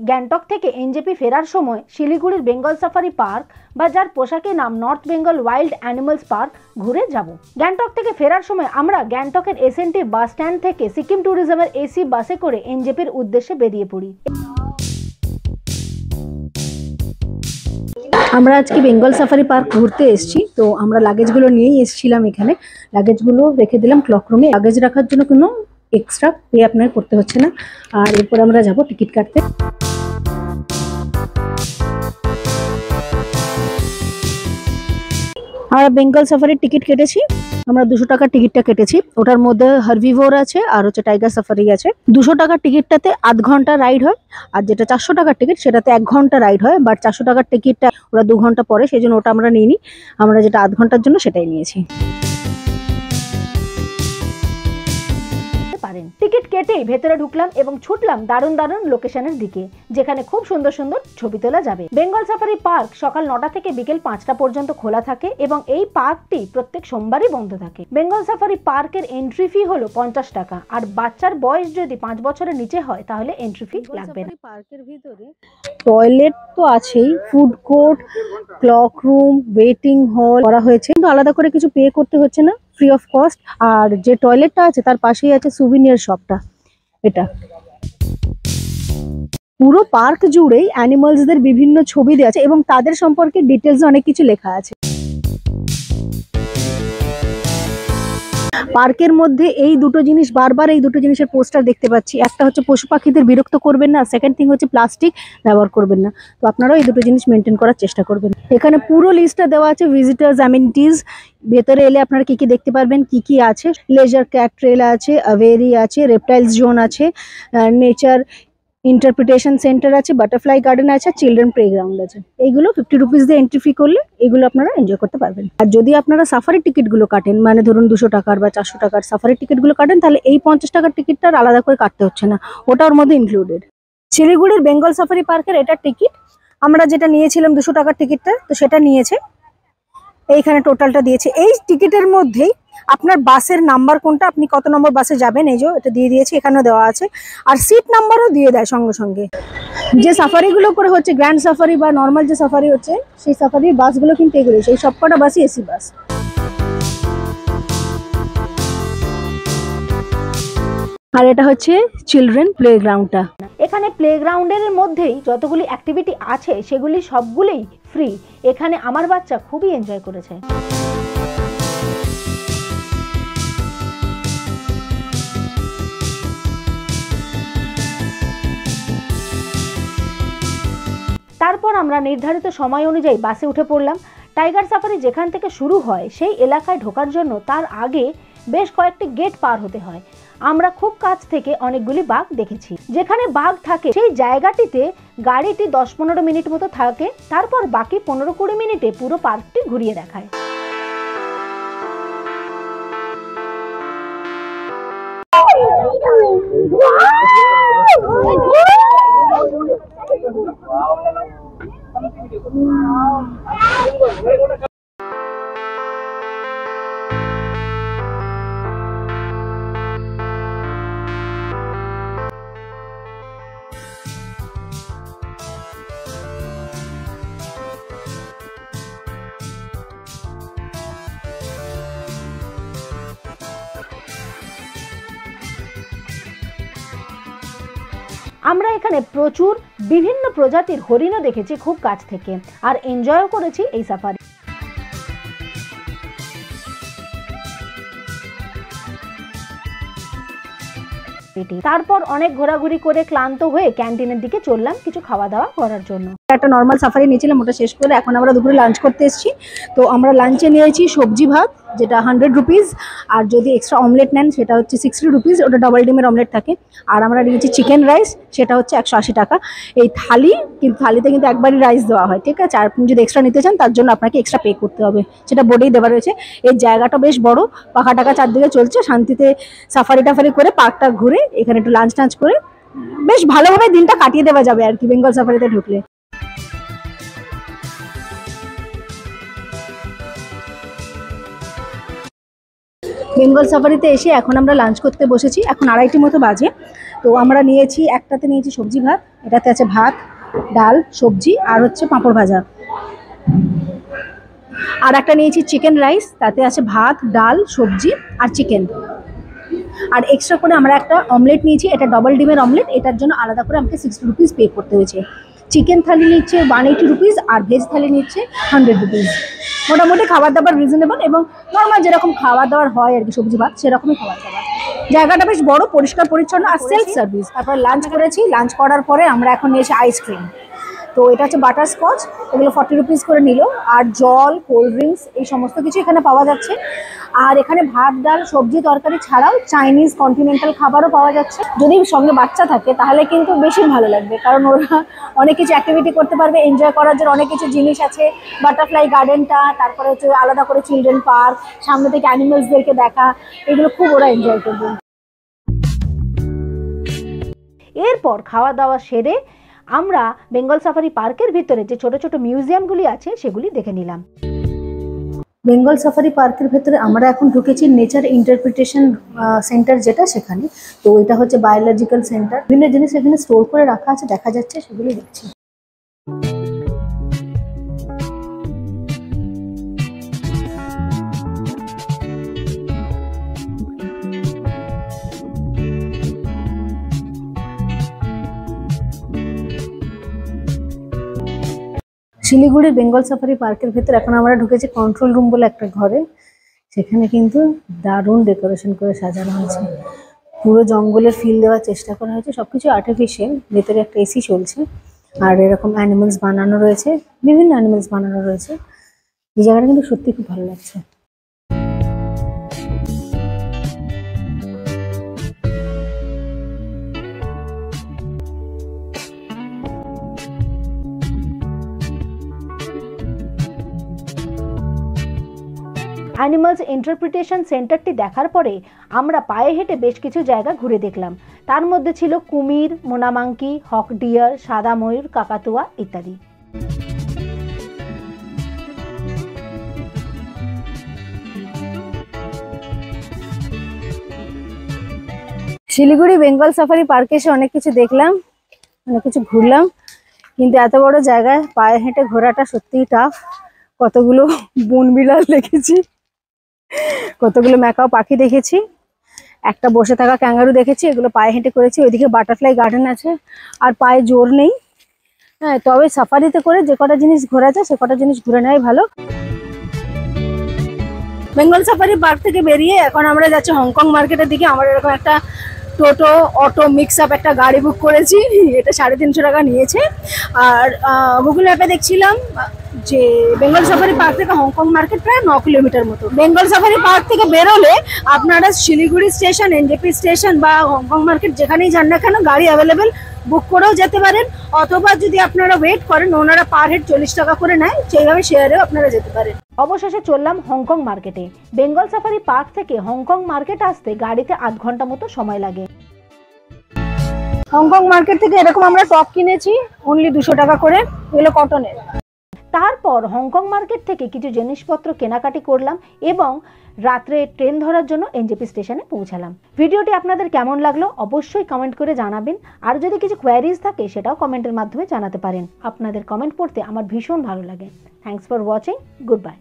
গ্যাংটক থেকে এনজেপি ফেরার সময় শিলিগুড়ির বেঙ্গল সাফারি পার্ক বা যার পোশাকে নাম north Bengal wild animals park ঘুরে যাব। গ্যাংটক থেকে ফেরার সময় আমরা গ্যাংটকের এসএনটি বাস স্ট্যান্ড থেকে সিকিম ট্যুরিজমের এসি বাসে করে এনজেপির উদ্দেশ্যে বেরিয়ে পড়ি। আমরা আজকে বেঙ্গল সাফারি পার্ক ঘুরতে এসেছি, তো আমরা লাগেজগুলো নিয়েই এসেছিলাম। এখানে লাগেজগুলো রেখে দিলাম ক্লক রুমে। লাগেজ রাখার জন্য কোনো এক্সট্রা পে আপনার করতে হচ্ছে না। আর এরপর আমরা যাব টিকিট কাটতে। আমরা বেঙ্গল সাফারির টিকিট কেটেছি। আমরা 200 টাকার টিকিটটা কেটেছি। ওটার মধ্যে হার্বিভোর আছে আর হচ্ছে টাইগার সাফারি আছে। 200 টাকার টিকিটটাতে আধ ঘন্টা রাইড হয়, আর যেটা 400 টাকার টিকিট সেটাতে 1 ঘন্টা রাইড হয়। বাট 400 টাকার টিকিটটা ওরা 2 ঘন্টা পরে, সেই জন্য ওটা আমরা নিইনি। আমরা যেটা আধ ঘন্টার জন্য সেটাই নিয়েছি। টিকিট কেটেই ভেতরে ঢুকলাম এবং ছুটলাম দারুণ দারুণ লোকেশনের দিকে, যেখানে খুব সুন্দর সুন্দর ছবি তোলা যাবে। বেঙ্গল সাফারি পার্ক সকাল 9টা থেকে বিকেল 5টা পর্যন্ত খোলা থাকে এবং এই পার্কটি প্রত্যেক সোমবারই বন্ধ থাকে। বেঙ্গল সাফারি পার্কের এন্ট্রি ফি হলো 50 টাকা, আর বাচ্চার বয়স যদি 5 বছরের নিচে হয় তাহলে এন্ট্রি ফি লাগবে না। পার্কের ভিতরে টয়লেট তো আছেই, food court, clock room, waiting হল করা হয়েছে, কিন্তু আলাদা করে কিছু পে করতে হচ্ছে না, ফ্রি অফ কস্ট। আর যে টয়লেটটা আছে তার পাশেই আছে সুভিনিয়ার শপটা। এটা পুরো পার্ক জুড়েই অ্যানিমালসদের বিভিন্ন ছবি দেওয়া আছে এবং তাদের সম্পর্কে ডিটেলস অনেক কিছু লেখা আছে। পার্কের মধ্যে এই দুটো জিনিস বারবার, এই দুটো জিনিসের পোস্টার দেখতে পাচ্ছি। একটা হচ্ছে পশু পাখিদের বিরক্ত করবেন না, সেকেন্ড থিং হচ্ছে প্লাস্টিক ব্যবহার করবেন না। তো আপনারাও এই দুটো জিনিস মেনটেন করার চেষ্টা করবেন। এখানে পুরো লিস্টটা দেওয়া আছে ভিজিটার্স অ্যামিনিটিস। ভেতরে এলে আপনারা কি কি দেখতে পারবেন, কি কি আছে। লেজার ক্যাট ট্রেল আছে, অ্যাভেরি আছে, রেপটাইলস জোন আছে, নেচার ইন্টারপ্রিটেশন সেন্টার আছে, বাটারফ্লাই গার্ডেন আছে, চিলড্রেন প্লেগ্রাউন্ড আছে। এইগুলো 50 রুপিস দিয়ে এন্ট্রি ফি করলে এগুলো আপনারা এনজয় করতে পারবেন। আর যদি আপনারা সাফারি টিকিটগুলো কাটেন, মানে ধরুন 200 টাকার বা 400 টাকার সাফারি টিকিটগুলো কাটেন, তাহলে এই 50 টাকার টিকিটটা আলাদা করে কাটতে হচ্ছে না, ওটা ওর মধ্যে ইনক্লুডেড। শিলিগুড়ির বেঙ্গল সাফারি পার্কের এটা টিকিট। আমরা যেটা নিয়েছিলাম 200 টাকার টিকিটটা, তো সেটা নিয়েছে। এইখানে টোটালটা দিয়েছে। এই টিকিটের মধ্যেই আপনার বাসের নাম্বার কোনটা, আপনি কত নম্বর বাসে যাবেন, এই যে এটা দিয়ে দিয়েছে, এখানেও দেওয়া আছে। আর সিট নাম্বারও দিয়ে দেয় সঙ্গে সঙ্গে। যে সাফারিগুলো করে হচ্ছে গ্র্যান্ড সাফারি বা নর্মাল যে সাফারি হচ্ছে, সেই সাফারির বাসগুলো কিন্তু এগুলো, সেই সবকটা বাসই এসি বাস। আর এটা হচ্ছে চিলড্রেন প্লেগ্রাউন্ডটা। এখানে প্লেগ্রাউন্ডের মধ্যেই যতগুলি অ্যাক্টিভিটি আছে সেগুলি সবগুলোই ফ্রি। এখানে আমার বাচ্চা খুবই এনজয় করেছে। তারপর আমরা নির্ধারিত সময় অনুযায়ী বাসে উঠে পড়লাম। টাইগার সাফারি যেখান থেকে শুরু হয় সেই এলাকায় ঢোকার জন্য তার আগে বেশ কয়েকটি গেট পার হতে হয়। আমরা খুব কাছ থেকে অনেকগুলি বাঘ দেখেছি। যেখানে বাঘ থাকে সেই জায়গাটিতে গাড়িটি 10-15 মিনিট মতো থাকে, তারপর বাকি 15-20 মিনিটে পুরো পার্কটি ঘুরিয়ে দেখায়। আমরা এখানে প্রচুর বিভিন্ন প্রজাতির হরিণও দেখেছি খুব কাছ থেকে, আর এনজয়ও করেছি এই সাফারি। তারপর অনেক ঘোরাঘুরি করে ক্লান্ত হয়ে ক্যান্টিনের দিকে চললাম কিছু খাওয়া দাওয়া করার জন্য। একটা নর্মাল সাফারি নিয়েছিলাম, ওটা শেষ করে এখন আমরা দুপুরে লাঞ্চ করতে এসেছি। তো আমরা লাঞ্চে নিয়েছি সবজি ভাত, যেটা 100 রুপিস, আর যদি এক্সট্রা অমলেট নেন সেটা হচ্ছে 60 রুপিস, ওটা ডাবল ডিমের অমলেট থাকে। আর আমরা নিয়েছি চিকেন রাইস, সেটা হচ্ছে 180 টাকা। এই থালি, কিন্তু থালিতে কিন্তু একবারই রাইস দেওয়া হয়, ঠিক আছে। আর আপনি যদি এক্সট্রা নিতে চান তার জন্য আপনাকে এক্সট্রা পে করতে হবে, সেটা বোর্ডেই দেওয়া রয়েছে। এই জায়গাটা বেশ বড়, পাখা টাকা চারদিকে চলছে, শান্তিতে সাফারি টাফারি করে পার্কটা ঘুরে এখানে একটু লাঞ্চ টাঞ্চ করে বেশ ভালোভাবে দিনটা কাটিয়ে দেওয়া যাবে আর কি বেঙ্গল সাফারিতে ঢুকলে। বেঙ্গল সাফারিতে এসে এখন আমরা লাঞ্চ করতে বসেছি। এখন 2:30 মতো বাজে। তো আমরা নিয়েছি, একটাতে নিয়েছি সবজি ভাত, এটাতে আছে ভাত, ডাল, সবজি আর হচ্ছে পাঁপড় ভাজা। আর একটা নিয়েছি চিকেন রাইস, তাতে আছে ভাত, ডাল, সবজি আর চিকেন। আর এক্সট্রা করে আমরা একটা অমলেট নিয়েছি, এটা ডবল ডিমের অমলেট, এটার জন্য আলাদা করে আমাকে 60 রুপিস পে করতে হয়েছে। চিকেন থালি নিচ্ছে 180 রুপিস আর ভেজ থালি নিচ্ছে 100 রুপিস। মোটামুটি খাবার দাবার রিজনেবল এবং নর্মাল যেরকম খাবার দাবার হয় আর কি, সবজি ভাত সেরকমই খাবার দাবার। জায়গাটা বেশ বড়, পরিষ্কার পরিচ্ছন্ন আর সেলফ সার্ভিস। তারপর লাঞ্চ করেছি, লাঞ্চ করার পরে আমরা এখন নিয়েছি আইসক্রিম। তো এটা হচ্ছে বাটার স্কচ, এগুলো 40 রুপিস করে নিল। আর জল, কোল্ড ড্রিঙ্কস এই সমস্ত কিছু এখানে পাওয়া যাচ্ছে। আর এখানে ভাত, ডাল, সবজি, তরকারি ছাড়াও চাইনিজ কন্টিনেন্টাল খাবারও পাওয়া যাচ্ছে। যদি সঙ্গে বাচ্চা থাকে তাহলে কিন্তু বেশি ভালো লাগবে, কারণ ওরা অনেক কিছু অ্যাক্টিভিটি করতে পারবে, এনজয় করার জন্য অনেক কিছু জিনিস আছে। বাটারফ্লাই গার্ডেনটা, তারপরে হচ্ছে আলাদা করে চিলড্রেন পার্ক, সামনে থেকে অ্যানিমেলসদেরকে দেখা, এগুলো খুব ওরা এনজয় করবে। এরপর খাওয়া দাওয়া সেরে আমরা বেঙ্গল সাফারি পার্কের ভিতরে যে ছোট ছোট মিউজিয়ামগুলি আছে সেগুলি দেখে নিলাম। বেঙ্গল সাফারি পার্কের ভেতরে আমরা এখন ঢুকেছি নেচার ইন্টারপ্রিটেশন সেন্টার, যেটা সেখানে। তো এটা হচ্ছে বায়োলজিক্যাল সেন্টার, বিভিন্ন জিনিস এখানে স্টোর করে রাখা আছে, দেখা যাচ্ছে, সেগুলি দেখছি। শিলিগুড়ির বেঙ্গল সাফারি পার্কের ভেতর এখন আমরা ঢুকেছি কন্ট্রোল রুম বলে একটা ঘরে। সেখানে কিন্তু দারুণ ডেকোরেশন করে সাজানো হয়েছে, পুরো জঙ্গলের ফিল দেওয়ার চেষ্টা করা হয়েছে। সবকিছু আর্টিফিশিয়াল, ভেতরে একটা এসি চলছে আর এরকম অ্যানিমেলস বানানো রয়েছে, বিভিন্ন অ্যানিমেলস বানানো রয়েছে। এই জায়গাটা কিন্তু সত্যি খুব ভালো লাগছে। অ্যানিমালস ইন্টারপ্রিটেশন সেন্টারটি দেখার পরে আমরা পায়ে হেঁটে বেশ কিছু জায়গা ঘুরে দেখলাম। তার মধ্যে ছিল কুমির, মোনামাঙ্কি, হক ডিয়ার, সাদা ময়ূর, কাকাতুয়া ইত্যাদি। শিলিগুড়ি বেঙ্গল সাফারি পার্কে এসে অনেক কিছু দেখলাম, অনেক কিছু ঘুরলাম, কিন্তু এত বড় জায়গায় পায়ে হেঁটে ঘোরাটা সত্যিই টাফ। কতগুলো বনবিলাস দেখেছি, কতগুলো ম্যাকাও পাখি দেখেছি, একটা বসে থাকা ক্যাঙ্গারু দেখেছি, এগুলো পায়ে হেঁটে করেছি। ওইদিকে বাটারফ্লাই গার্ডেন আছে, আর পায়ে জোর নেই। হ্যাঁ, তবে সাফারিতে করে যে কটা জিনিস ঘোরা যায় সে কটা জিনিস ঘুরে নেওয়াই ভালো। বেঙ্গল সাফারি পার্ক থেকে বেরিয়ে এখন আমরা যাচ্ছি হংকং মার্কেটের দিকে। আমরা এরকম একটা টোটো অটো মিক্স আপ একটা গাড়ি বুক করেছি, এটা 350 টাকা নিয়েছে। আর গুগল ম্যাপে দেখছিলাম যে বেঙ্গল সাফারি পার্ক থেকে হংকং মার্কেট প্রায় 9 কিলোমিটার মতো। বেঙ্গল সাফারি পার্ক থেকে বেরোলে আপনারা শিলিগুড়ি স্টেশন, এনজেপি স্টেশন বা হংকং মার্কেট যেখানেই যান না কেন গাড়ি অ্যাভেলেবেল, বুক করেও যেতে পারেন। অথবা যদি আপনারা ওয়েট করেন, ওনারা পার হেড 40 টাকা করে নেয়, সেইভাবে শেয়ারেও আপনারা যেতে পারেন। অবশেষে চললাম হংকং মার্কেটে। বেঙ্গল সাফারি পার্ক থেকে হংকং মার্কেট আসতে গাড়িতে 8 ঘন্টা মতো সময় লাগে। হংকং মার্কেট থেকে এরকম আমরা টপ কিনেছি অনলি 200 টাকা করে, এগুলো কটনের। তারপর হংকং মার্কেট থেকে কিছু জিনিসপত্র কেনাকাটি করলাম এবং রাত্রে ট্রেন ধরার জন্য এনজেপি স্টেশনে পৌঁছালাম। ভিডিওটি আপনাদের কেমন লাগলো অবশ্যই কমেন্ট করে জানাবেন। আর যদি কিছু কোয়ারিজ থাকে সেটাও কমেন্টের মাধ্যমে জানাতে পারেন। আপনাদের কমেন্ট পড়তে আমার ভীষণ ভালো লাগে। Thanks for watching. Good bye.